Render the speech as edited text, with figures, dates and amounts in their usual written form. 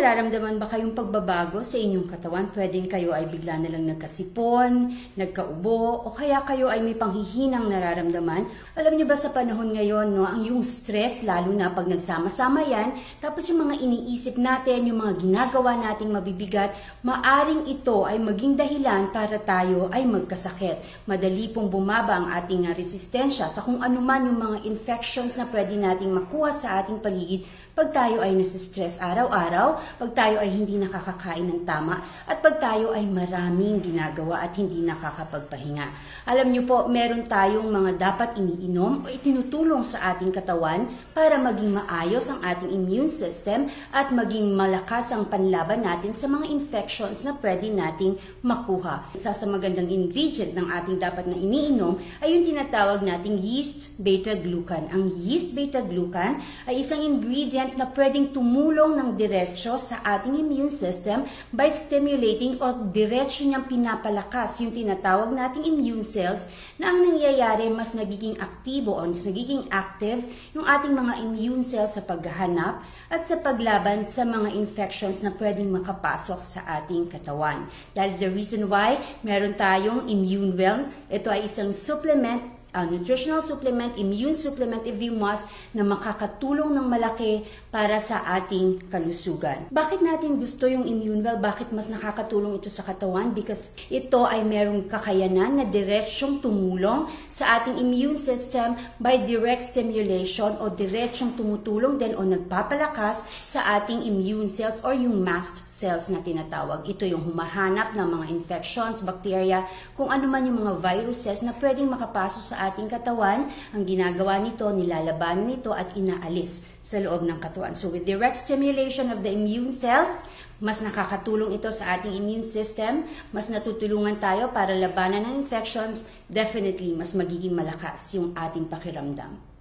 nararamdaman ba kayong pagbabago sa inyong katawan? Pwedeng kayo ay bigla na lang nagkasipon, nagkaubo, o kaya kayo ay may panghihinang nararamdaman. Alam niyo ba sa panahon ngayon, no, ang yung stress, lalo na pag nagsama-sama yan, tapos yung mga iniisip natin, yung mga ginagawa nating mabibigat, maaring ito ay maging dahilan para tayo ay magkasakit. Madali pong bumaba ang ating resistensya sa kung anuman yung mga infections na pwede nating makuha sa ating paligid pag tayo ay nasistress araw-araw, pag tayo ay hindi nakakakain ng tama, at pag tayo ay maraming ginagawa at hindi nakakapagpahinga. Alam niyo po, meron tayong mga dapat iniinom o itinutulong sa ating katawan para maging maayos ang ating immune system at maging malakas ang panlaban natin sa mga infections na pwede nating makuha. Isa sa magandang ingredient ng ating dapat na iniinom ay yung tinatawag nating yeast beta-glucan. Ang yeast beta-glucan ay isang ingredient na pwedeng tumulong ng diretsyo sa ating immune system by stimulating o diretsyo niyang pinapalakas yung tinatawag nating immune cells na ang nangyayari mas nagiging aktibo o mas nagiging active yung ating mga immune cells sa paghahanap at sa paglaban sa mga infections na pwedeng makapasok sa ating katawan. That is the reason why meron tayong Immune Well. Ito ay isang supplement, nutritional supplement, immune supplement if you must, na makakatulong ng malaki para sa ating kalusugan. Bakit natin gusto yung Immune Well? Bakit mas nakakatulong ito sa katawan? Because ito ay merong kakayanan na diretsyong tumulong sa ating immune system by direct stimulation o diretsyong tumutulong din o nagpapalakas sa ating immune cells or yung mast cells na tinatawag. Ito yung humahanap ng mga infections, bacteria, kung ano man yung mga viruses na pwedeng makapasok sa ating katawan. Ang ginagawa nito, nilalabanan nito at inaalis sa loob ng katawan. So with direct stimulation of the immune cells, mas nakakatulong ito sa ating immune system, mas natutulungan tayo para labanan ng infections, definitely mas magiging malakas yung ating pakiramdam.